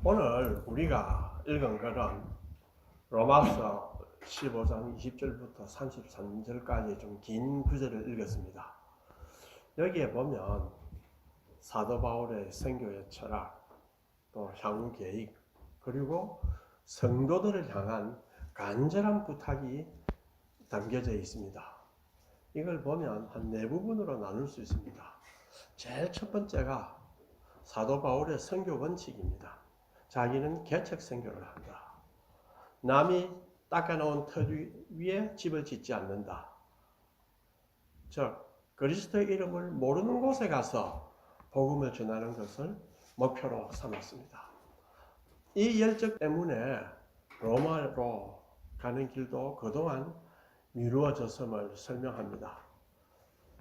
오늘 우리가 읽은 글은 로마서 15장 20절부터 33절까지 좀 긴 구절을 읽었습니다. 여기에 보면 사도 바울의 선교의 철학, 또 향후 계획, 그리고 성도들을 향한 간절한 부탁이 담겨져 있습니다. 이걸 보면 한 네 부분으로 나눌 수 있습니다. 제일 첫 번째가 사도 바울의 선교 원칙입니다. 자기는 개척 선교를 한다. 남이 닦아놓은 터 위에 집을 짓지 않는다. 즉 그리스도의 이름을 모르는 곳에 가서 복음을 전하는 것을 목표로 삼았습니다. 이 열정 때문에 로마로 가는 길도 그동안 미루어졌음을 설명합니다.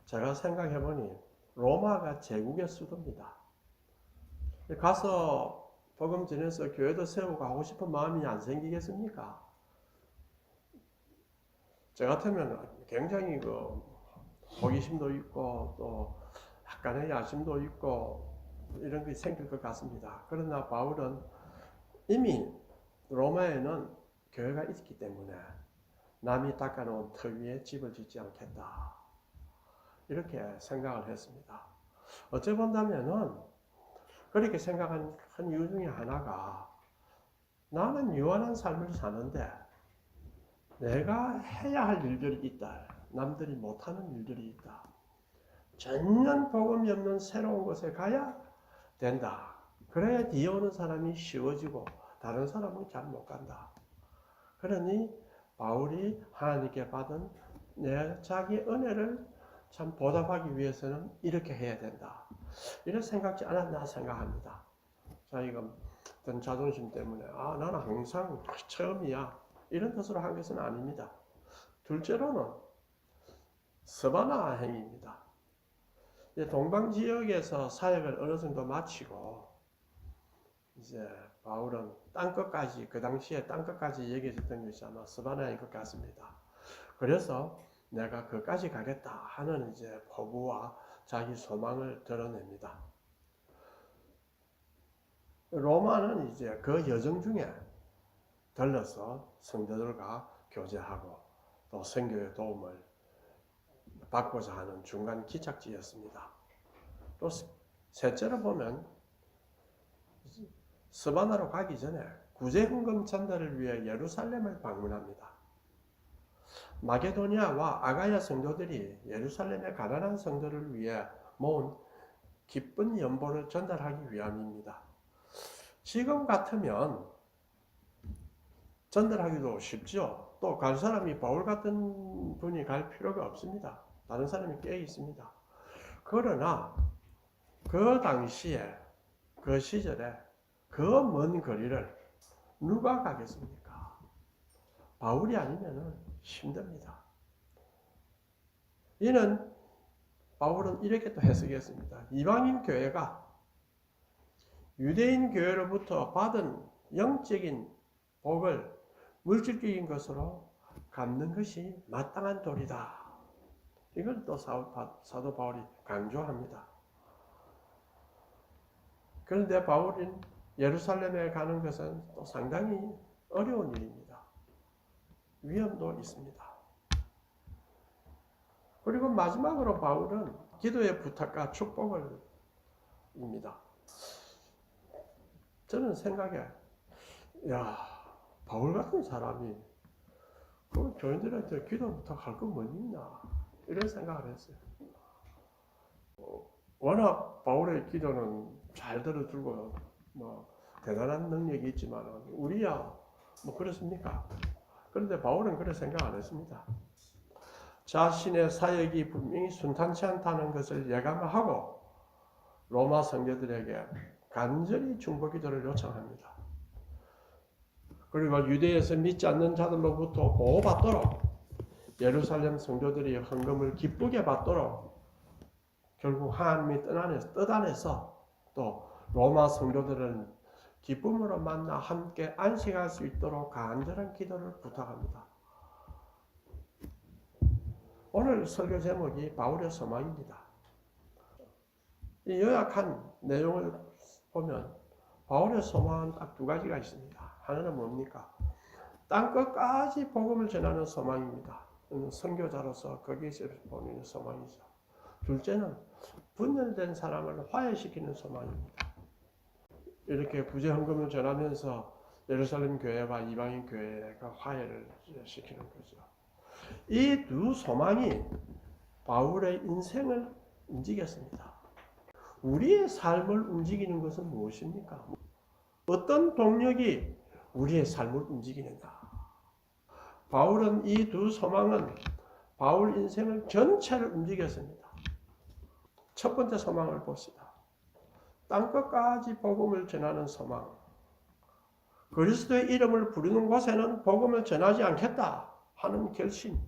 제가 생각해보니 로마가 제국의 수도입니다. 가서 복음 전해서 교회도 세우고 하고 싶은 마음이 안 생기겠습니까? 저 같으면 굉장히 호기심도 있고 또 약간의 야심도 있고 이런 게 생길 것 같습니다. 그러나 바울은 이미 로마에는 교회가 있기 때문에 남이 닦아놓은 터 위에 집을 짓지 않겠다. 이렇게 생각을 했습니다. 어찌 본다면은 그렇게 생각한 한 이유 중에 하나가 나는 유한한 삶을 사는데 내가 해야 할 일들이 있다. 남들이 못하는 일들이 있다. 전혀 복음이 없는 새로운 곳에 가야 된다. 그래야 뒤에 오는 사람이 쉬워지고 다른 사람은 잘 못 간다. 그러니 바울이 하나님께 받은 자기 은혜를 참 보답하기 위해서는 이렇게 해야 된다. 이런 생각지 않았나 생각합니다. 자, 이건 어떤 자존심 때문에 나는 항상 처음이야. 이런 뜻으로 한 것은 아닙니다. 둘째로는 서바나 행위입니다. 동방 지역에서 사역을 어느 정도 마치고 이제 바울은 땅끝까지 그 당시에 땅끝까지 얘기했던 것이 아마 서바나인 것 같습니다. 그래서 내가 그까지 가겠다 하는 이제 포부와 자기 소망을 드러냅니다. 로마는 이제 그 여정 중에 들러서 성도들과 교제하고 또 선교의 도움을 받고자 하는 중간 기착지였습니다. 또 셋째로 보면 스바나로 가기 전에 구제헌금 전달을 위해 예루살렘을 방문합니다. 마게도니아와 아가야 성도들이 예루살렘의 가난한 성도를 위해 모은 기쁜 연보를 전달하기 위함입니다. 지금 같으면 전달하기도 쉽죠. 또 갈 사람이 바울 같은 분이 갈 필요가 없습니다. 다른 사람이 꽤 있습니다. 그러나 그 당시에 그 시절에 그 먼 거리를 누가 가겠습니까? 바울이 아니면 힘듭니다. 이는 바울은 이렇게 또 해석했습니다. 이방인 교회가 유대인 교회로부터 받은 영적인 복을 물질적인 것으로 갚는 것이 마땅한 도리다. 이걸 또 사도 바울이 강조합니다. 그런데 바울은 예루살렘에 가는 것은 또 상당히 어려운 일입니다. 위험도 있습니다. 그리고 마지막으로 바울은 기도의 부탁과 축복을 입니다. 저는 생각에 바울 같은 사람이 그 교인들한테 기도 부탁할 거 뭐 있나 이런 생각을 했어요. 워낙 바울의 기도는 잘 들어주고 대단한 능력이 있지만 우리야 그렇습니까? 그런데 바울은 그런 생각 안 했습니다. 자신의 사역이 분명히 순탄치 않다는 것을 예감하고 로마 성도들에게 간절히 중보 기도를 요청합니다. 그리고 유대에서 믿지 않는 자들로부터 보호받도록 예루살렘 성도들이 헌금을 기쁘게 받도록 결국 하나님의 뜻 안에서 또 로마 성도들은 기쁨으로 만나 함께 안식할 수 있도록 간절한 기도를 부탁합니다. 오늘 설교 제목이 바울의 소망입니다. 이 요약한 내용을 보면 바울의 소망은 딱 두 가지가 있습니다. 하나는 뭡니까? 땅끝까지 복음을 전하는 소망입니다. 선교자로서 거기에서 보이는 소망이죠. 둘째는 분열된 사람을 화해시키는 소망입니다. 이렇게 구제 헌금을 전하면서 예루살렘 교회와 이방인 교회가 화해를 시키는 거죠. 이 두 소망이 바울의 인생을 움직였습니다. 우리의 삶을 움직이는 것은 무엇입니까? 어떤 동력이 우리의 삶을 움직이느냐? 바울은 이 두 소망은 바울 인생을 전체를 움직였습니다. 첫 번째 소망을 봅시다. 땅끝까지 복음을 전하는 소망. 그리스도의 이름을 부르는 곳에는 복음을 전하지 않겠다 하는 결심.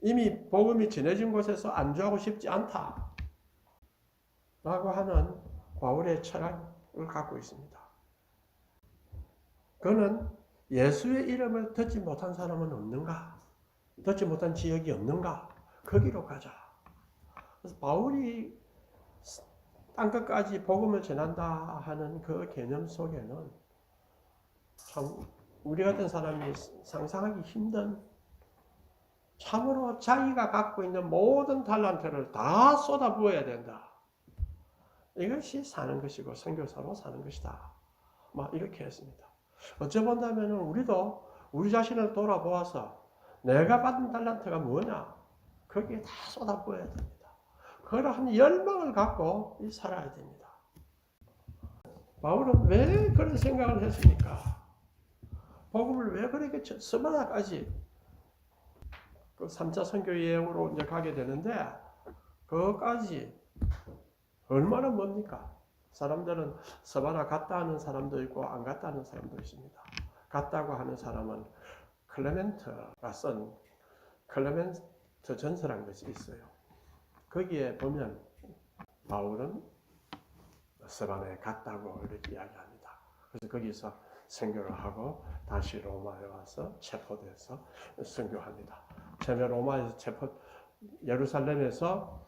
이미 복음이 전해진 곳에서 안주하고 싶지 않다 라고 하는 바울의 철학을 갖고 있습니다. 그는 예수의 이름을 듣지 못한 사람은 없는가? 듣지 못한 지역이 없는가? 거기로 가자. 그래서 바울이 땅끝까지 복음을 전한다 하는 그 개념 속에는 참 우리 같은 사람이 상상하기 힘든, 참으로 자기가 갖고 있는 모든 달란트를 다 쏟아부어야 된다. 이것이 사는 것이고 선교사로 사는 것이다. 막 이렇게 했습니다. 어찌 본다면 우리도 우리 자신을 돌아보아서 내가 받은 달란트가 뭐냐? 거기에 다 쏟아부어야 됩니다. 그러한 열망을 갖고 살아야 됩니다. 바울은 왜 그런 생각을 했습니까? 복음을 왜 그렇게 스바다까지 그 3차 선교 여행으로 이제 가게 되는데 그것까지 얼마나 뭡니까? 사람들은 스바다 갔다 하는 사람도 있고 안 갔다 하는 사람도 있습니다. 갔다고 하는 사람은 클레멘트가 쓴 클레멘트 전서라는 것이 있어요. 거기에 보면 바울은 스바다에 갔다고 이렇게 이야기합니다. 그래서 거기서 선교를 하고 다시 로마에 와서 체포돼서 선교합니다. 처음에 로마에서 예루살렘에서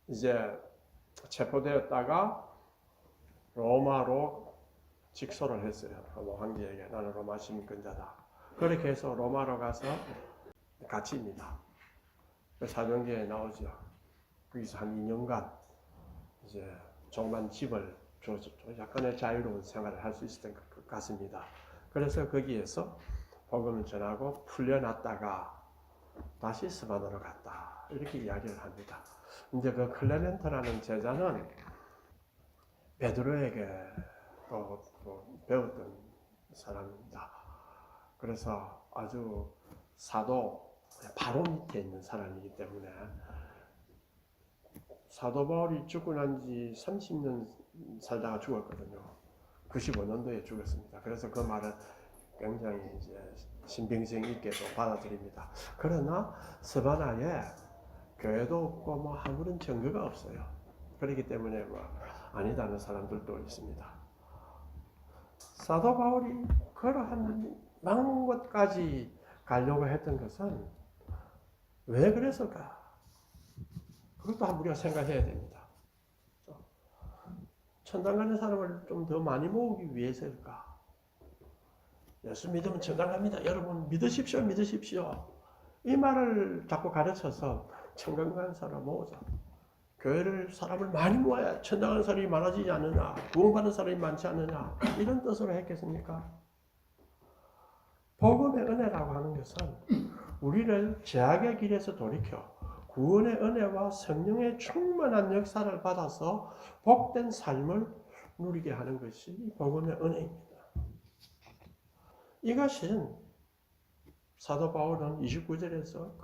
이제 체포되었다가 로마로 직소를 했어요. 로마 황제에게 나는 로마 시민권자다. 그렇게 해서 로마로 가서 갇힙니다. 사도행전에 나오죠. 거기서 한 2년간 이제 조그만 집을 줘서 약간의 자유로운 생활을 할 수 있었던 것 같습니다. 그래서 거기에서 복음을 전하고 풀려났다가 다시 스바다로 갔다. 이렇게 이야기를 합니다. 이제 그 클레멘트라는 제자는 베드로에게 배웠던 사람입니다. 그래서 아주 사도 바로 밑에 있는 사람이기 때문에 사도 바울이 죽고 난 지 30년 살다가 죽었거든요. 95년도에 죽었습니다. 그래서 그 말을 굉장히 이제 신빙성 있게도 받아들입니다. 그러나 스바다에 교회도 없고 뭐 아무런 증거가 없어요. 그렇기 때문에 뭐 아니다는 사람들도 있습니다. 사도 바울이 그러한 많은 곳까지 가려고 했던 것은 왜 그랬을까? 그것도 한번 우리가 생각해야 됩니다. 천당 가는 사람을 좀 더 많이 모으기 위해서일까? 예수 믿으면 천당 갑니다. 여러분 믿으십시오, 믿으십시오. 이 말을 자꾸 가르쳐서 천당 가는 사람 모으자. 교회를 사람을 많이 모아야 천당 가는 사람이 많아지지 않느냐, 구원받는 사람이 많지 않느냐, 이런 뜻으로 했겠습니까? 복음의 은혜라고 하는 것은 우리를 죄악의 길에서 돌이켜 구원의 은혜와 성령의 충만한 역사를 받아서 복된 삶을 누리게 하는 것이 복음의 은혜입니다. 이것은 사도 바울은 29절에서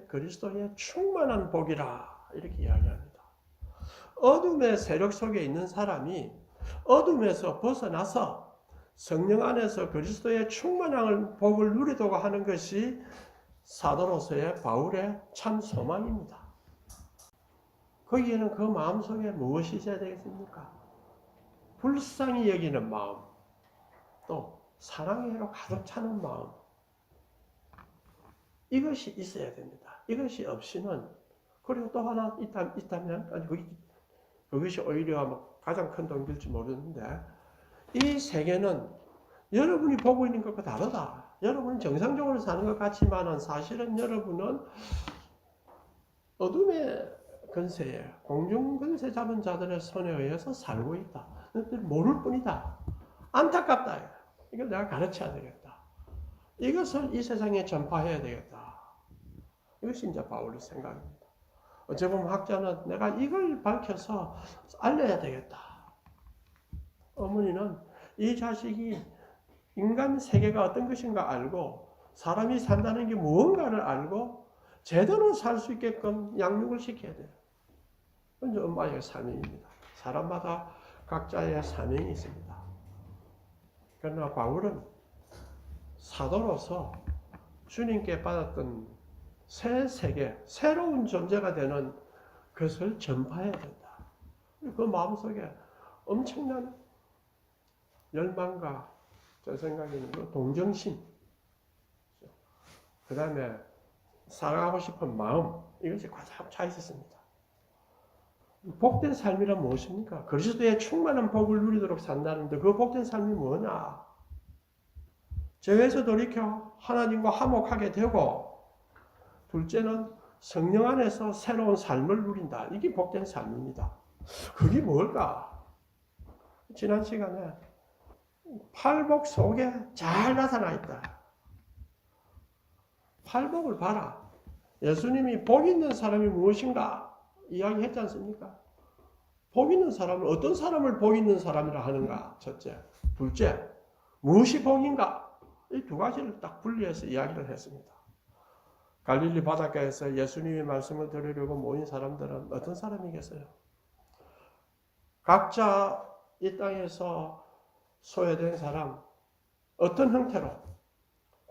그리스도의 충만한 복이라 이렇게 이야기합니다. 어둠의 세력 속에 있는 사람이 어둠에서 벗어나서 성령 안에서 그리스도의 충만한 복을 누리도록 하는 것이 사도로서의 바울의 참 소망입니다. 거기에는 그 마음속에 무엇이 있어야 되겠습니까? 불쌍히 여기는 마음, 또 사랑으로 가득 차는 마음, 이것이 있어야 됩니다. 이것이 없이는, 그리고 또 하나 있다면, 아니 그것이 오히려 가장 큰 동기일지 모르는데, 이 세계는 여러분이 보고 있는 것과 다르다. 여러분은 정상적으로 사는 것 같지만 사실은 여러분은 어둠의 근세에 공중 근세 잡은 자들의 손에 의해서 살고 있다. 모를 뿐이다. 안타깝다. 이걸 내가 가르쳐야 되겠다. 이것을 이 세상에 전파해야 되겠다. 이것이 이제 바울의 생각입니다. 어찌 보면 학자는 내가 이걸 밝혀서 알려야 되겠다. 어머니는 이 자식이 인간 세계가 어떤 것인가 알고 사람이 산다는 게 무언가를 알고 제대로 살 수 있게끔 양육을 시켜야 돼요. 그건 엄마의 사명입니다. 사람마다 각자의 사명이 있습니다. 그러나 바울은 사도로서 주님께 받았던 새 세계, 새로운 존재가 되는 것을 전파해야 된다. 그 마음속에 엄청난 열망과 제 생각에는 동정심, 그 다음에 살아가고 싶은 마음, 이것이 가장 차 있었습니다. 복된 삶이란 무엇입니까? 그리스도의 충만한 복을 누리도록 산다는데 그 복된 삶이 뭐냐? 죄에서 돌이켜 하나님과 화목하게 되고, 둘째는 성령 안에서 새로운 삶을 누린다. 이게 복된 삶입니다. 그게 뭘까? 지난 시간에 팔복 속에 잘 나타나 있다. 팔복을 봐라. 예수님이 복 있는 사람이 무엇인가 이야기했지 않습니까? 복 있는 사람은 어떤 사람을 복 있는 사람이라 하는가? 첫째. 둘째, 무엇이 복인가? 이 두 가지를 딱 분리해서 이야기를 했습니다. 갈릴리 바닷가에서 예수님의 말씀을 들으려고 모인 사람들은 어떤 사람이겠어요? 각자 이 땅에서 소외된 사람, 어떤 형태로,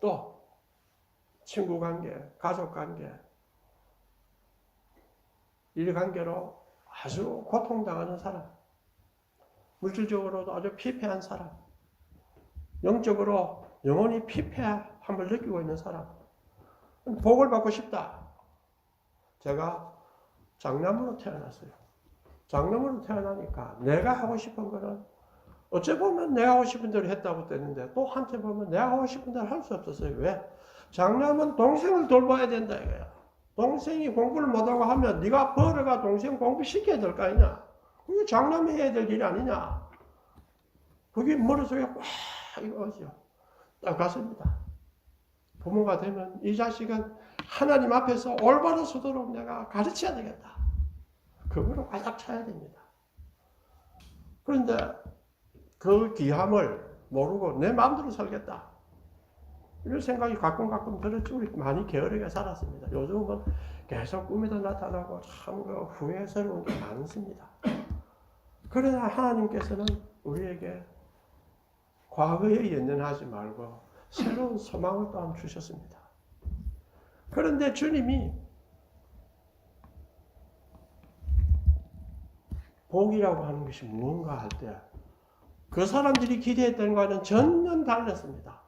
또 친구 관계, 가족 관계, 일 관계로 아주 고통당하는 사람, 물질적으로도 아주 피폐한 사람, 영적으로 영혼이 피폐함을 느끼고 있는 사람, 복을 받고 싶다. 제가 장남으로 태어났어요. 장남으로 태어나니까 내가 하고 싶은 거는 어째 보면 내가 하고 싶은 대로 했다고 되는데 또 한째 보면 내가 하고 싶은 대로 할 수 없었어요. 왜? 장남은 동생을 돌봐야 된다 이거야. 동생이 공부를 못하고 하면 네가 벌어가 동생 공부시켜야 될 거 아니냐. 그게 장남이 해야 될 일이 아니냐. 그게 머릿속에 꽉 이거죠. 딱 갔습니다. 부모가 되면 이 자식은 하나님 앞에서 올바로 서도록 내가 가르쳐야 되겠다. 그거로 가닥 차야 됩니다. 그런데 그 귀함을 모르고 내 마음대로 살겠다. 이런 생각이 가끔 들었죠. 우리 많이 게으르게 살았습니다. 요즘은 계속 꿈에도 나타나고 참 후회스러운 게 많습니다. 그러나 하나님께서는 우리에게 과거에 연연하지 말고 새로운 소망을 또한 주셨습니다. 그런데 주님이 복이라고 하는 것이 무언가 할 때 그 사람들이 기대했던 것과는 전혀 달랐습니다.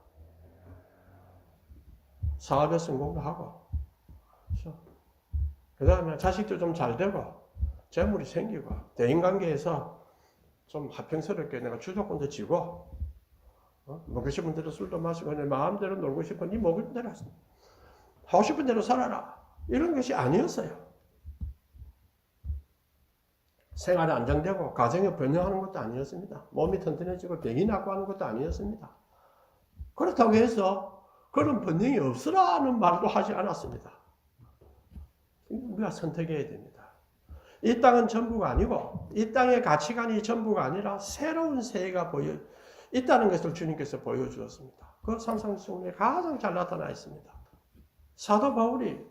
사업에 성공도 하고, 그 다음에 자식도 좀 잘 되고, 재물이 생기고, 대인관계에서 좀 하평스럽게 내가 주도권도 쥐고, 먹고 싶은 대로 술도 마시고, 내 마음대로 놀고 싶은 네 먹을 대로 하고 싶은 대로 살아라. 이런 것이 아니었어요. 생활이 안정되고 가정이 번영하는 것도 아니었습니다. 몸이 튼튼해지고 병이 낫고 하는 것도 아니었습니다. 그렇다고 해서 그런 번영이 없으라는 말도 하지 않았습니다. 우리가 선택해야 됩니다. 이 땅은 전부가 아니고 이 땅의 가치관이 전부가 아니라 새로운 세계가 있다는 것을 주님께서 보여주었습니다. 그 산상수훈에 가장 잘 나타나 있습니다. 사도 바울이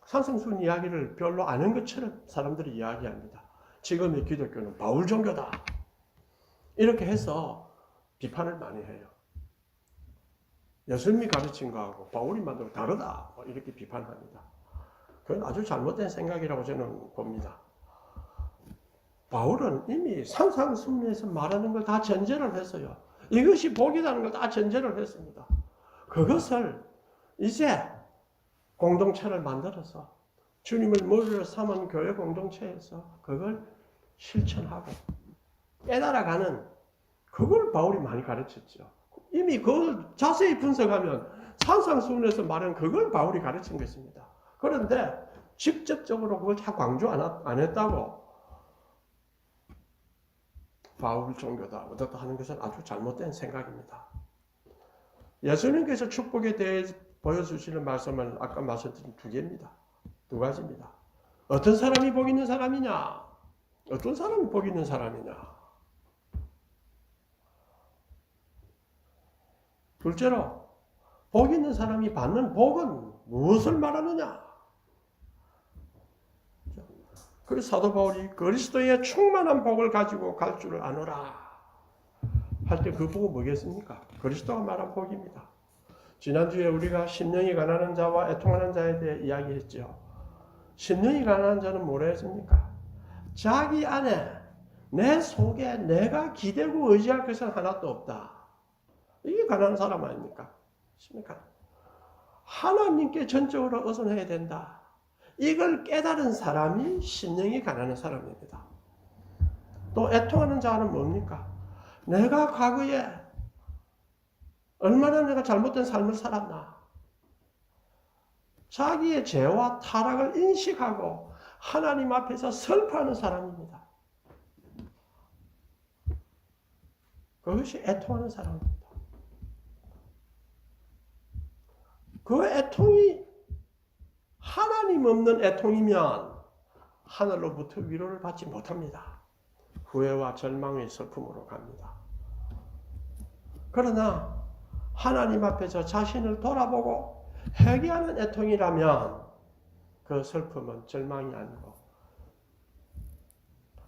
산상수훈 이야기를 별로 아는 것처럼 사람들이 이야기합니다. 지금의 기독교는 바울 종교다. 이렇게 해서 비판을 많이 해요. 예수님이 가르친 거하고 바울이 만든 거 다르다. 이렇게 비판합니다. 그건 아주 잘못된 생각이라고 저는 봅니다. 바울은 이미 산상수훈에서 말하는 걸 다 전제를 했어요. 이것이 복이라는 걸 다 전제를 했습니다. 그것을 이제 공동체를 만들어서 주님을 머리로 삼은 교회 공동체에서 그걸 실천하고 깨달아가는 그걸 바울이 많이 가르쳤죠. 이미 그걸 자세히 분석하면 산상수훈에서 말한 그걸 바울이 가르친 것입니다. 그런데 직접적으로 그걸 다 강조 안 했다고 바울 종교다 어떻다 하는 것은 아주 잘못된 생각입니다. 예수님께서 축복에 대해 보여주시는 말씀은 아까 말씀드린 두 개입니다. 두 가지입니다. 어떤 사람이 복 있는 사람이냐? 어떤 사람이 복 있는 사람이냐? 둘째로 복 있는 사람이 받는 복은 무엇을 말하느냐? 그래서 사도 바울이 그리스도의 충만한 복을 가지고 갈 줄을 아노라 할 때 그 복은 뭐겠습니까? 그리스도가 말한 복입니다. 지난주에 우리가 심령이 가난한 자와 애통하는 자에 대해 이야기했죠. 심령이 가난한 자는 뭐라 했습니까? 자기 안에 내 속에 내가 기대고 의지할 것은 하나도 없다. 이게 가난한 사람 아닙니까? 하나님께 전적으로 의존해야 된다. 이걸 깨달은 사람이 심령이 가난한 사람입니다. 또 애통하는 자는 뭡니까? 내가 과거에 얼마나 내가 잘못된 삶을 살았나. 자기의 죄와 타락을 인식하고 하나님 앞에서 슬퍼하는 사람입니다. 그것이 애통하는 사람입니다. 그 애통이 하나님 없는 애통이면 하늘로부터 위로를 받지 못합니다. 후회와 절망의 슬픔으로 갑니다. 그러나 하나님 앞에서 자신을 돌아보고 회개하는 애통이라면 그 슬픔은 절망이 아니고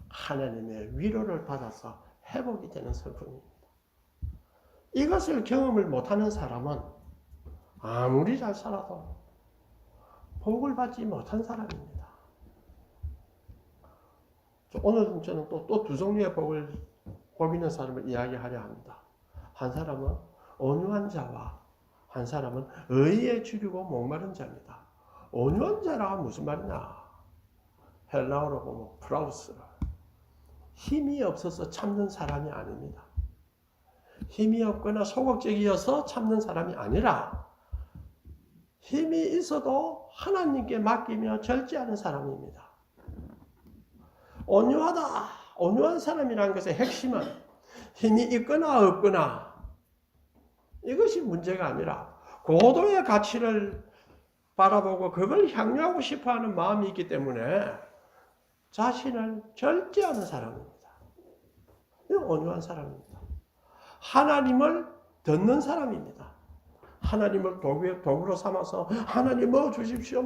하나님의 위로를 받아서 회복이 되는 슬픔입니다. 이것을 경험을 못하는 사람은 아무리 잘 살아도 복을 받지 못한 사람입니다. 오늘 저는 또 두 종류의 복 있는 사람을 이야기하려 합니다. 한 사람은 온유한 자와 한 사람은 의에 주리고 목마른 자입니다. 온유한 자라 무슨 말이냐? 헬라어로 보면 프라우스. 힘이 없어서 참는 사람이 아닙니다. 힘이 없거나 소극적이어서 참는 사람이 아니라 힘이 있어도 하나님께 맡기며 절제하는 사람입니다. 온유한 사람이라는 것의 핵심은 힘이 있거나 없거나 이것이 문제가 아니라 고도의 가치를 바라보고 그걸 향유하고 싶어하는 마음이 있기 때문에 자신을 절제하는 사람입니다. 이건 온유한 사람입니다. 하나님을 듣는 사람입니다. 하나님을 도구로 삼아서 하나님 뭐 주십시오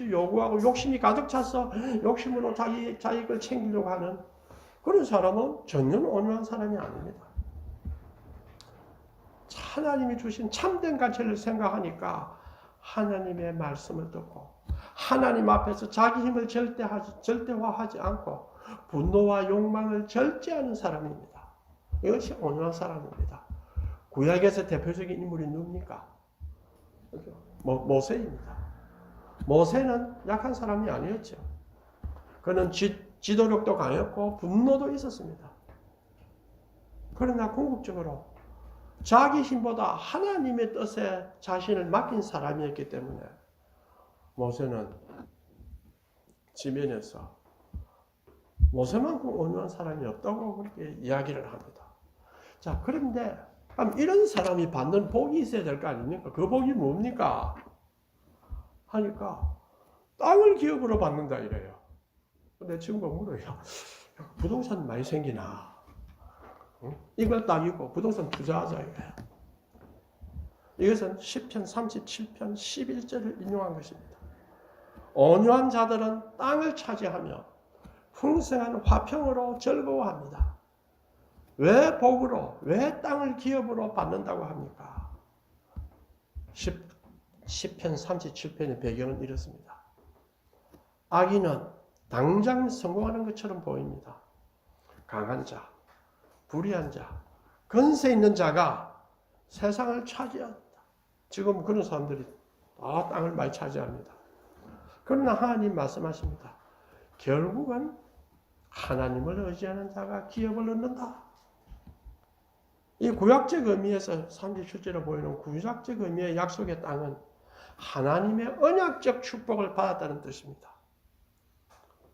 요구하고 욕심이 가득 차서 욕심으로 자기 걸 챙기려고 하는 그런 사람은 전혀 온유한 사람이 아닙니다. 하나님이 주신 참된 가치를 생각하니까 하나님의 말씀을 듣고 하나님 앞에서 자기 힘을 절대화하지 않고 분노와 욕망을 절제하는 사람입니다. 이것이 온유한 사람입니다. 구약에서 대표적인 인물이 누굽니까? 모세입니다. 모세는 약한 사람이 아니었죠. 그는 지도력도 강했고 분노도 있었습니다. 그러나 궁극적으로 자기 힘보다 하나님의 뜻에 자신을 맡긴 사람이었기 때문에 모세는 지면에서 모세만큼 온유한 사람이 없다고 그렇게 이야기를 합니다. 자, 그런데 이런 사람이 받는 복이 있어야 될 거 아닙니까? 그 복이 뭡니까? 하니까 땅을 기업으로 받는다 이래요. 내 친구가 물어요. 부동산 많이 생기나? 응? 이걸 땅이고 부동산 투자하자 이래요. 이것은 시편 37편 11절을 인용한 것입니다. 온유한 자들은 땅을 차지하며 풍성한 화평으로 즐거워합니다. 왜 복으로, 왜 땅을 기업으로 받는다고 합니까? 시편 37편의 배경은 이렇습니다. 악인은 당장 성공하는 것처럼 보입니다. 강한 자, 불의한 자, 권세 있는 자가 세상을 차지한다. 지금 그런 사람들이 다 땅을 많이 차지합니다. 그러나 하나님 말씀하십니다. 결국은 하나님을 의지하는 자가 기업을 얻는다. 이 구약적 의미에서 37절에 보이는 구약적 의미의 약속의 땅은 하나님의 언약적 축복을 받았다는 뜻입니다.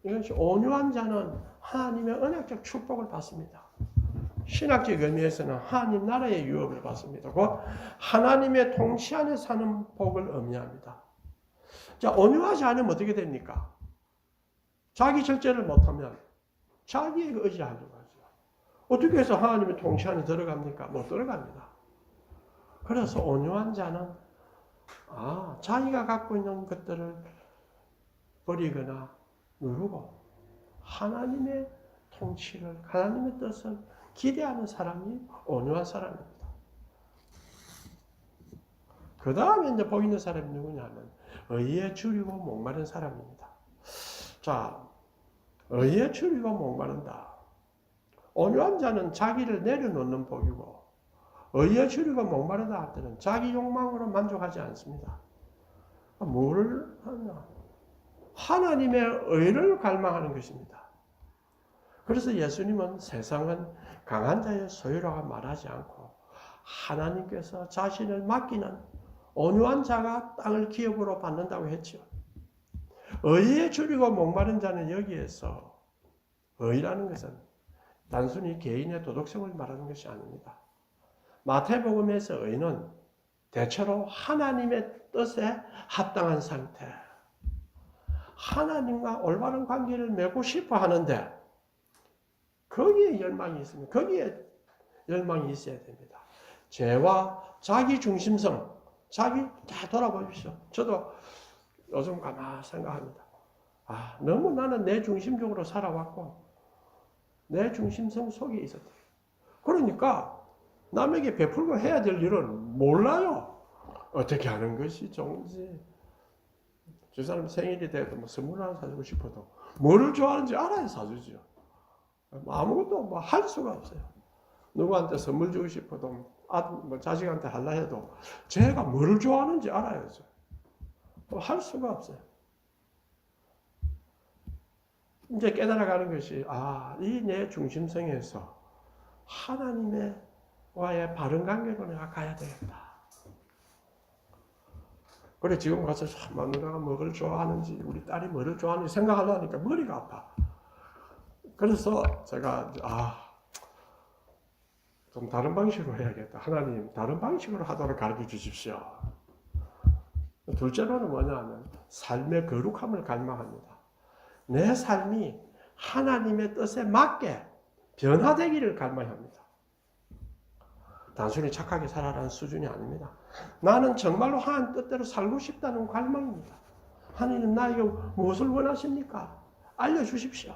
이것이 온유한 자는 하나님의 언약적 축복을 받습니다. 신학적 의미에서는 하나님 나라의 유업을 받습니다. 곧 하나님의 통치 안에 사는 복을 의미합니다. 자, 온유하지 않으면 어떻게 됩니까? 자기 절제를 못하면 자기에게 의지하려고 하죠. 어떻게 해서 하나님의 통치 안에 들어갑니까? 못 들어갑니다. 그래서 온유한 자는 자기가 갖고 있는 것들을 버리거나 누르고 하나님의 통치를, 하나님의 뜻을 기대하는 사람이 온유한 사람입니다. 그 다음에 이제 복 있는 사람이 누구냐면 의에 줄이고 목마른 사람입니다. 자, 의에 줄이고 목마른다. 온유한 자는 자기를 내려놓는 복이고 의에 줄이고 목마르다 할 때는 자기 욕망으로 만족하지 않습니다. 뭐를 하냐? 하나님의 의를 갈망하는 것입니다. 그래서 예수님은 세상은 강한 자의 소유라고 말하지 않고 하나님께서 자신을 맡기는 온유한 자가 땅을 기업으로 받는다고 했죠. 의에 줄이고 목마른 자는 여기에서 의라는 것은 단순히 개인의 도덕성을 말하는 것이 아닙니다. 마태복음에서 의는 대체로 하나님의 뜻에 합당한 상태, 하나님과 올바른 관계를 맺고 싶어 하는데 거기에 열망이 있습니다. 거기에 열망이 있어야 됩니다. 죄와 자기 중심성, 다 돌아보십시오. 저도 요즘 가만히 생각합니다. 너무 나는 내 중심적으로 살아왔고 내 중심성 속에 있었다. 그러니까 남에게 베풀고 해야 될 일은 몰라요. 어떻게 하는 것이 좋은지. 저 사람 생일이 돼도 뭐 선물 하나 사주고 싶어도 뭐를 좋아하는지 알아야 사주죠. 아무것도 할 수가 없어요. 누구한테 선물 주고 싶어도 자식한테 하려 해도 제가 뭐를 좋아하는지 알아야죠. 할 수가 없어요. 이제 깨달아가는 것이 이 내 중심성에서 하나님과의 바른 관계로 내가 가야 되겠다. 그래 지금 가서 마누라가 뭐를 좋아하는지 우리 딸이 뭐를 좋아하는지 생각하려니까 머리가 아파. 그래서 제가 좀 다른 방식으로 해야겠다. 하나님 다른 방식으로 하도록 가르쳐 주십시오. 둘째로는 뭐냐면 삶의 거룩함을 갈망합니다. 내 삶이 하나님의 뜻에 맞게 변화되기를 갈망합니다. 단순히 착하게 살아라는 수준이 아닙니다. 나는 정말로 하나님 뜻대로 살고 싶다는 갈망입니다. 하나님 나에게 무엇을 원하십니까? 알려주십시오.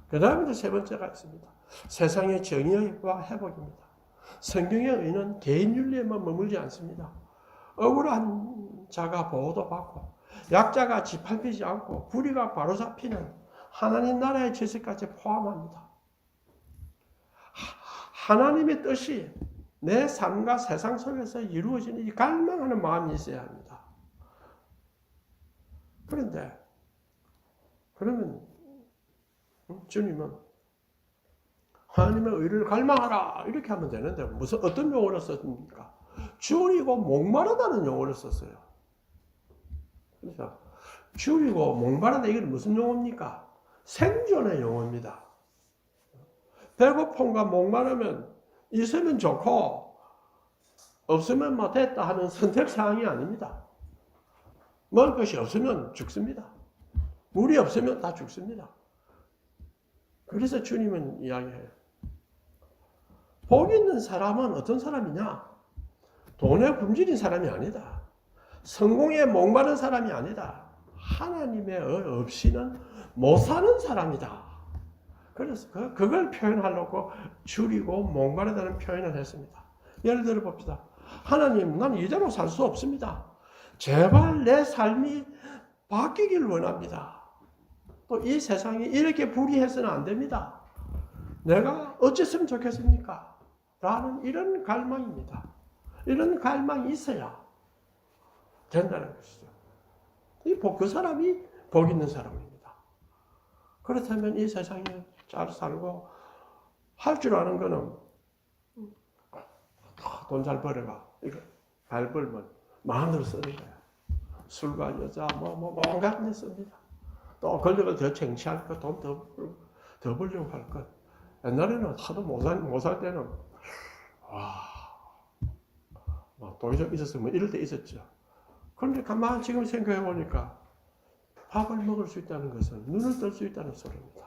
그 다음에 세 번째가 있습니다. 세상의 정의와 회복입니다. 성경의 의는 개인 윤리에만 머물지 않습니다. 억울한 자가 보호도 받고 약자가 짓밟히지 않고 불의가 바로잡히는 하나님 나라의 질서까지 포함합니다. 하나님의 뜻이 내 삶과 세상 속에서 이루어지는 이 갈망하는 마음이 있어야 합니다. 그러면 주님은 하나님의 의를 갈망하라 이렇게 하면 되는데 무슨 어떤 용어를 썼습니까? 줄이고 목마르다는 용어를 썼어요. 그래서 줄이고 목마르다 이게 무슨 용어입니까? 생존의 용어입니다. 배고픔과 목마르면 있으면 좋고 없으면 뭐 됐다 하는 선택사항이 아닙니다. 먹을 것이 없으면 죽습니다. 물이 없으면 다 죽습니다. 그래서 주님은 이야기해요. 복 있는 사람은 어떤 사람이냐? 돈에 굶주린 사람이 아니다. 성공에 목마른 사람이 아니다. 하나님의 의 없이는 못 사는 사람이다. 그래서 그걸 표현하려고 줄이고 목마르다는 표현을 했습니다. 예를 들어 봅시다. 하나님, 난 이대로 살 수 없습니다. 제발 내 삶이 바뀌길 원합니다. 또 이 세상이 이렇게 불의해서는 안 됩니다. 내가 어쨌으면 좋겠습니까? 라는 이런 갈망입니다. 이런 갈망이 있어야 된다는 것이죠. 그 사람이 복 있는 사람입니다. 그렇다면 이 세상에 잘 살고 할 줄 아는 거는 돈 잘 벌어가. 이거 잘 벌면 마음대로 쓰는 거야. 술과 여자 온갖 데 씁니다. 또 권력을 더 쟁취할 것, 돈 더 벌려고 할 것. 옛날에는 하도 못 살 때는 돈이 좀 있었으면 이럴 때 있었죠. 그런데 가만히 지금 생각해 보니까 밥을 먹을 수 있다는 것은 눈을 뜰 수 있다는 소리입니다.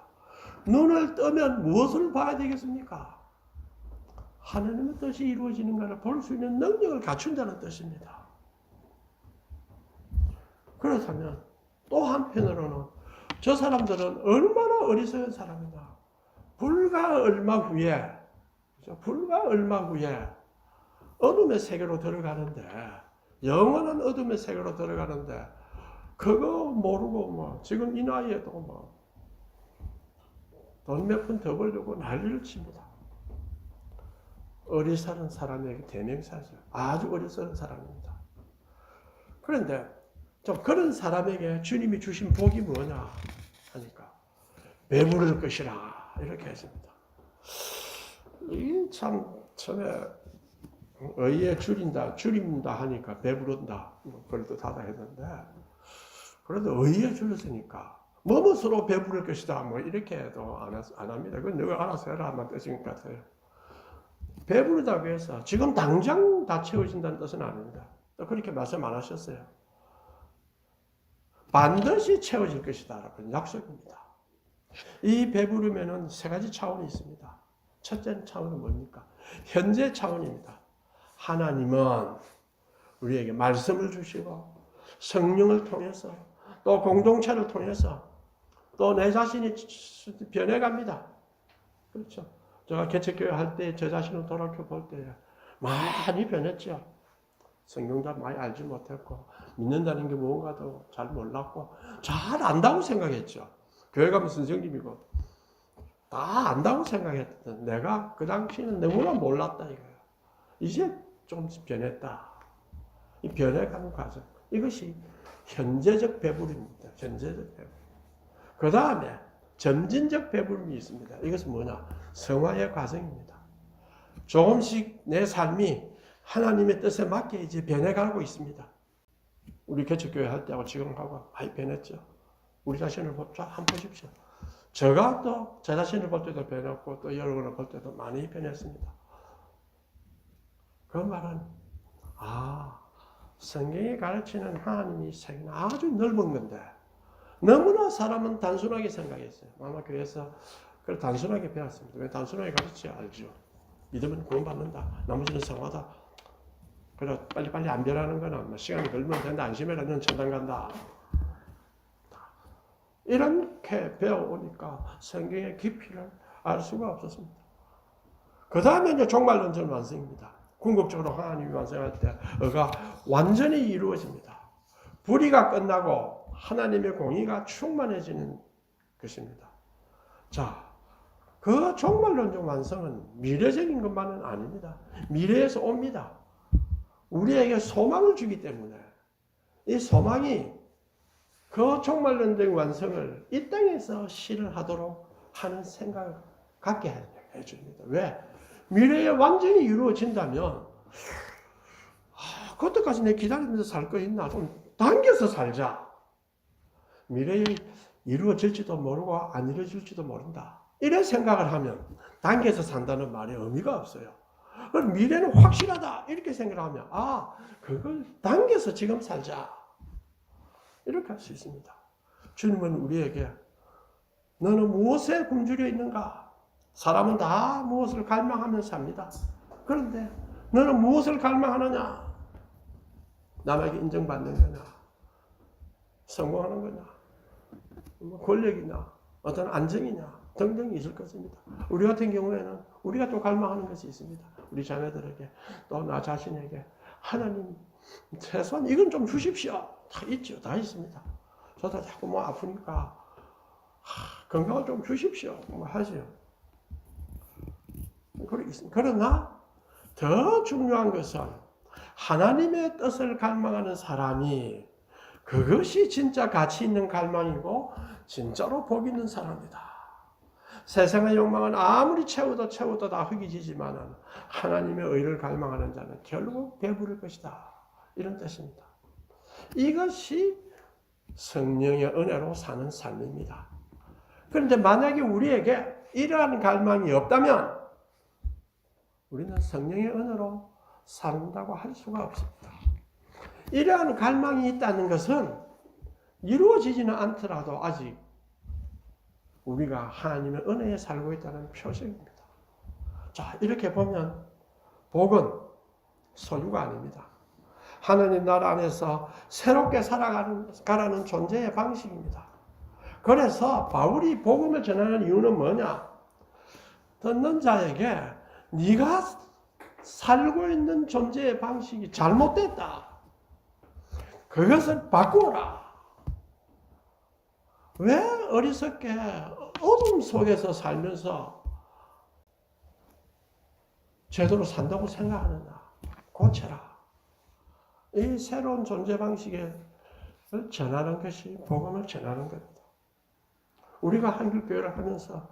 눈을 뜨면 무엇을 봐야 되겠습니까? 하나님의 뜻이 이루어지는가를 볼 수 있는 능력을 갖춘다는 뜻입니다. 그렇다면 또 한편으로는 저 사람들은 얼마나 어리석은 사람이냐. 불과 얼마 후에 어둠의 세계로 들어가는데, 영원한 어둠의 세계로 들어가는데, 그거 모르고 지금 이 나이에도 돈 몇 푼 더 벌려고 난리를 칩니다. 어리석은 사람에게 대명사죠. 아주 어리석은 사람입니다. 그런데 좀 그런 사람에게 주님이 주신 복이 뭐냐 하니까 배부를 것이라 이렇게 했습니다. 이 참 처음에 의에 줄인다 하니까 배부른다 그럴듯하다 했는데, 그래도 의에 줄였으니까 뭐뭐서로 배부를 것이다 이렇게 해도 안 합니다. 그건 너가 알아서 해라 하는 뜻인 것 같아요. 배부르다고 해서 지금 당장 다 채워진다는 뜻은 아닙니다. 또 그렇게 말씀 안 하셨어요. 반드시 채워질 것이다 라는 약속입니다. 이 배부르면은 세 가지 차원이 있습니다. 첫째 차원은 뭡니까? 현재 차원입니다. 하나님은 우리에게 말씀을 주시고 성령을 통해서 또 공동체를 통해서 또 내 자신이 변해갑니다. 그렇죠? 제가 개척교회 할 때 저 자신을 돌아켜 볼 때 많이 변했죠. 성경도 많이 알지 못했고 믿는다는 게 무언가도 잘 몰랐고 잘 안다고 생각했죠. 교회 가면 선생님이고 다 안다고 생각했던 내가 그 당시에는 너무나 몰랐다 이거예요. 이제 좀 변했다. 이 변해가는 과정, 이것이 현재적 배부름입니다. 현재적 배부름. 그 다음에 점진적 배부름이 있습니다. 이것은 뭐냐? 성화의 과정입니다. 조금씩 내 삶이 하나님의 뜻에 맞게 이제 변해가고 있습니다. 우리 개척교회 할 때하고 지금하고 많이 변했죠. 우리 자신을 한번 보십시오. 제가 또 제 자신을 볼 때도 변했고 또 여러분을 볼 때도 많이 변했습니다. 그 말은 성경이 가르치는 하나님의 세계는 아주 넓은 건데 너무나 사람은 단순하게 생각했어요. 아마 그래서 그걸 단순하게 배웠습니다. 왜 단순하게 가르치지 알죠. 믿으면 구원받는다. 나머지는 성화다. 그래 빨리 안 변하는 거는 시간이 걸리면 된다. 안심해라. 넌 천당 간다. 이렇게 배워오니까 성경의 깊이를 알 수가 없었습니다. 그 다음에 이제 종말론전 완성입니다. 궁극적으로 하나님이 완성할 때 의가 완전히 이루어집니다. 불의가 끝나고 하나님의 공의가 충만해지는 것입니다. 자, 그 종말론전 완성은 미래적인 것만은 아닙니다. 미래에서 옵니다. 우리에게 소망을 주기 때문에 이 소망이 그 종말론전 완성을 이 땅에서 실현하도록 하는 생각을 갖게 해줍니다. 왜? 미래에 완전히 이루어진다면 그때까지 내 기다리면서 살 거 있나? 좀 당겨서 살자. 미래에 이루어질지도 모르고 안 이루어질지도 모른다. 이런 생각을 하면 당겨서 산다는 말에 의미가 없어요. 그럼 미래는 확실하다 이렇게 생각하면 그걸 당겨서 지금 살자. 이렇게 할 수 있습니다. 주님은 우리에게 너는 무엇에 굶주려 있는가? 사람은 다 무엇을 갈망하며 삽니다. 그런데 너는 무엇을 갈망하느냐? 남에게 인정받는 거냐? 성공하는 거냐? 권력이냐? 어떤 안정이냐? 등등이 있을 것입니다. 우리 같은 경우에는 우리가 또 갈망하는 것이 있습니다. 우리 자녀들에게 또 나 자신에게 하나님 최소한 이건 좀 주십시오. 다 있죠. 다 있습니다. 저도 자꾸 아프니까 건강을 좀 주십시오. 하죠. 그러나 더 중요한 것은 하나님의 뜻을 갈망하는 사람이 그것이 진짜 가치 있는 갈망이고 진짜로 복 있는 사람이다. 세상의 욕망은 아무리 채워도 다 흙이지만은 하나님의 의를 갈망하는 자는 결국 배부를 것이다. 이런 뜻입니다. 이것이 성령의 은혜로 사는 삶입니다. 그런데 만약에 우리에게 이러한 갈망이 없다면 우리는 성령의 은혜로 산다고 할 수가 없습니다. 이러한 갈망이 있다는 것은 이루어지지는 않더라도 아직 우리가 하나님의 은혜에 살고 있다는 표식입니다. 자, 이렇게 보면 복은 소유가 아닙니다. 하나님 나라 안에서 새롭게 살아가는 존재의 방식입니다. 그래서 바울이 복음을 전하는 이유는 뭐냐? 듣는 자에게 네가 살고 있는 존재의 방식이 잘못됐다. 그것을 바꾸라. 왜 어리석게 어둠 속에서 살면서 제대로 산다고 생각하느냐? 고쳐라. 이 새로운 존재 방식을 전하는 것이 복음을 전하는 겁니다. 우리가 한글교회를 하면서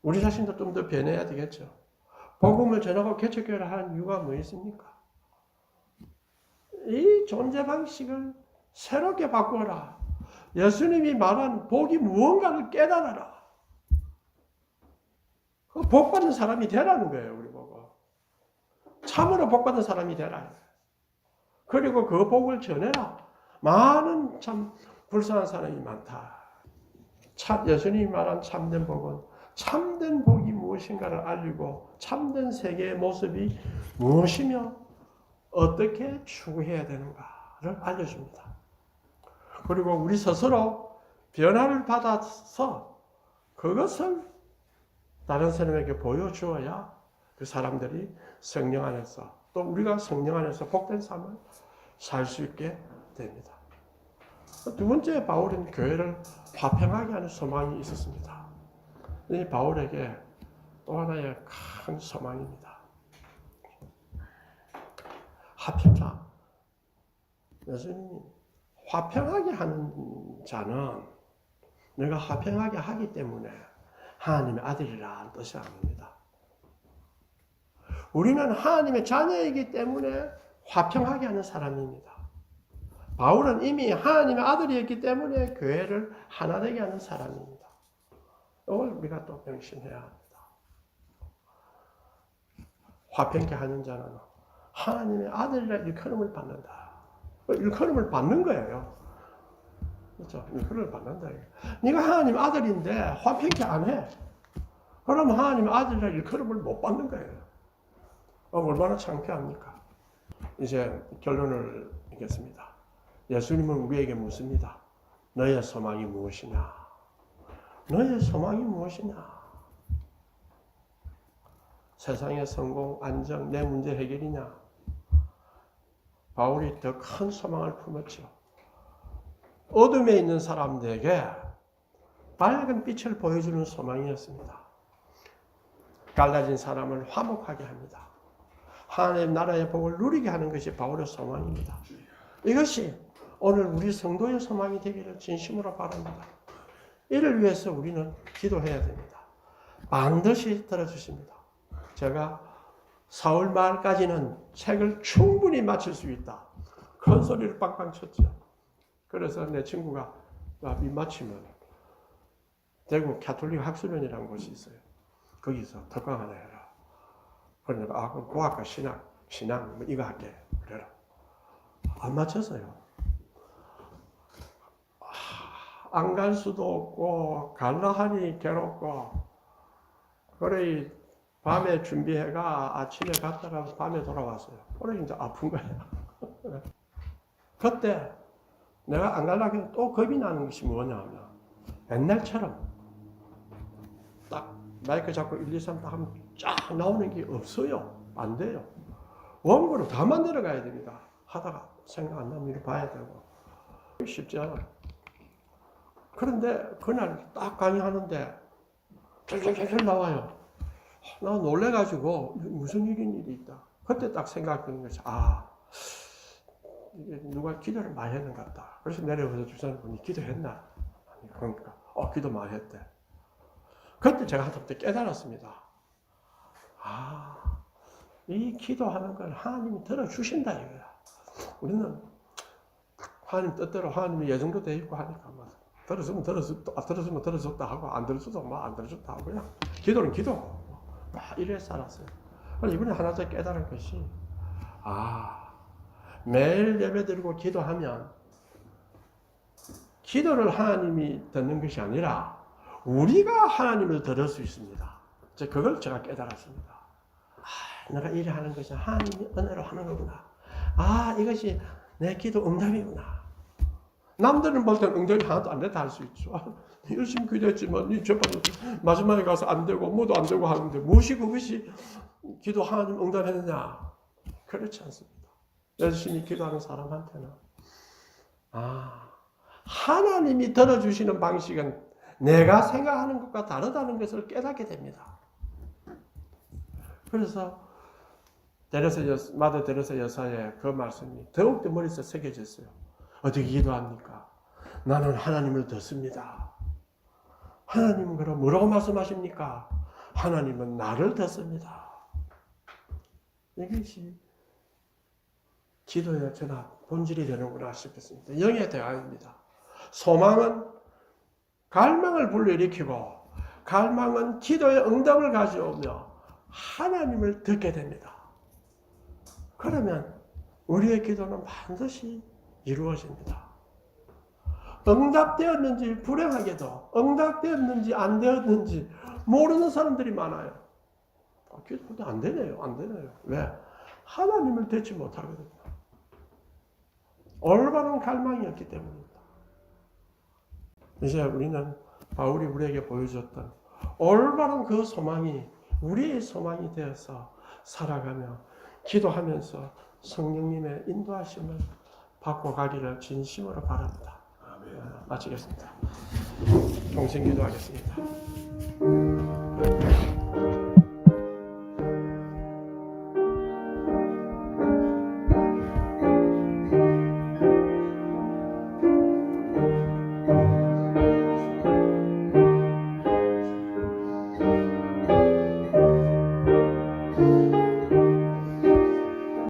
우리 자신도 좀 더 변해야 되겠죠. 복음을 전하고 개척교회를 하는 이유가 뭐 있습니까? 이 존재 방식을 새롭게 바꾸어라. 예수님이 말한 복이 무언가를 깨달아라. 복 받는 사람이 되라는 거예요, 우리 보고. 참으로 복 받는 사람이 되라. 그리고 그 복을 전해라. 많은 참 불쌍한 사람이 많다. 예수님이 말한 참된 복은 참된 복이 무엇인가를 알리고 참된 세계의 모습이 무엇이며 어떻게 추구해야 되는가를 알려줍니다. 그리고 우리 스스로 변화를 받아서 그것을 다른 사람에게 보여주어야 그 사람들이 성령 안에서 또 우리가 성령 안에서 복된 삶을 살 수 있게 됩니다. 두 번째, 바울은 교회를 화평하게 하는 소망이 있었습니다. 이 바울에게 또 하나의 큰 소망입니다. 화평자. 예수님이 화평하게 하는 자는 내가 화평하게 하기 때문에 하나님의 아들이라는 뜻이 아닙니다. 우리는 하나님의 자녀이기 때문에 화평하게 하는 사람입니다. 바울은 이미 하나님의 아들이었기 때문에 교회를 하나 되게 하는 사람입니다. 이걸 우리가 또 명심해야 합니다. 화평케 하는 자는 하나님의 아들이라 일컬음을 받는다. 일컬음을 받는 거예요. 그렇죠? 일컬음을 받는다. 네가 하나님 아들인데 화평케 안 해. 그러면 하나님 아들이라 일컬음을 못 받는 거예요. 얼마나 창피합니까? 이제 결론을 읽겠습니다. 예수님은 우리에게 묻습니다. 너의 소망이 무엇이냐? 너의 소망이 무엇이냐? 세상의 성공, 안정, 내 문제 해결이냐? 바울이 더 큰 소망을 품었죠. 어둠에 있는 사람들에게 밝은 빛을 보여주는 소망이었습니다. 갈라진 사람을 화목하게 합니다. 하나님 나라의 복을 누리게 하는 것이 바울의 소망입니다. 이것이 오늘 우리 성도의 소망이 되기를 진심으로 바랍니다. 이를 위해서 우리는 기도해야 됩니다. 반드시 들어주십니다. 제가 사흘 말까지는 책을 충분히 마칠 수 있다. 큰 소리를 빵빵 쳤죠. 그래서 내 친구가 입 맞추면 대구 가톨릭 학술院이라는 곳이 있어요. 거기서 특강 하나 해라. 그러니까 그럼 고학과 신앙 이거 할게. 그래라. 안 맞췄어요. 안 갈 수도 없고 갈라 하니 괴롭고 그래 밤에 준비해가 아침에 갔다가 밤에 돌아왔어요. 그래 이제 아픈 거야. 그때 내가 안 가려고 해도 또 겁이 나는 것이 뭐냐면 옛날처럼 딱 마이크 잡고 1, 2, 3 딱 하면 쫙 나오는 게 없어요. 안 돼요. 원고를 다 만들어 가야 됩니다. 하다가 생각 안 나면 이거 봐야 되고 쉽지 않아요. 그런데 그날 딱 강의하는데 철철철철 나와요. 나 놀래가지고 무슨 일이 있다. 그때 딱 생각하는 것이 이게 누가 기도를 많이 했는 것 같다. 그래서 내려와서 주사님분이 기도했나? 그러니까 기도 많이 했대. 그때 제가 한때 깨달았습니다. 이 기도하는 걸 하나님이 들어주신다 이거야. 우리는 하나님 뜻대로 하나님이 예정도 돼 있고 하니까 뭐 들었으면 들었다 하고 안 들었어도 안 들었다 하고 그냥 기도는 기도 이래 살았어요. 그래서 이번에 하나 더 깨달은 것이 매일 예배드리고 기도하면 기도를 하나님이 듣는 것이 아니라 우리가 하나님을 들을 수 있습니다. 그걸 제가 깨달았습니다. 내가 이래 하는 것이 하나님이 은혜로 하는 거구나. 이것이 내 기도 응답이구나. 남들은 볼 때는 응답이 하나도 안 됐다 할 수 있죠. 열심히 기도했지만 마지막에 가서 안 되고 뭐도 안 되고 하는데 무엇이 그것이 기도 하나님 응답했느냐? 그렇지 않습니다. 열심히 기도하는 사람한테는 하나님이 들어주시는 방식은 내가 생각하는 것과 다르다는 것을 깨닫게 됩니다. 그래서 마더 데레사 여사의 그 말씀이 더욱더 머릿속에 새겨졌어요. 어떻게 기도합니까? 나는 하나님을 듣습니다. 하나님은 그럼 뭐라고 말씀하십니까? 하나님은 나를 듣습니다. 이것이 기도의 전합, 본질이 되는구나 싶었습니다. 영의 대화입니다. 소망은 갈망을 불러일으키고 갈망은 기도의 응답을 가져오며 하나님을 듣게 됩니다. 그러면 우리의 기도는 반드시 이루어집니다. 응답되었는지 불행하게도 응답되었는지 안 되었는지 모르는 사람들이 많아요. 기도도 안 되네요. 왜? 하나님을 듣지 못하거든요. 올바른 갈망이었기 때문입니다. 이제 우리는 바울이 우리에게 보여줬던 올바른 그 소망이 우리의 소망이 되어서 살아가며 기도하면서 성령님의 인도하심을 받고 가기를 진심으로 바랍니다. 마치겠습니다. 동생 기도하겠습니다.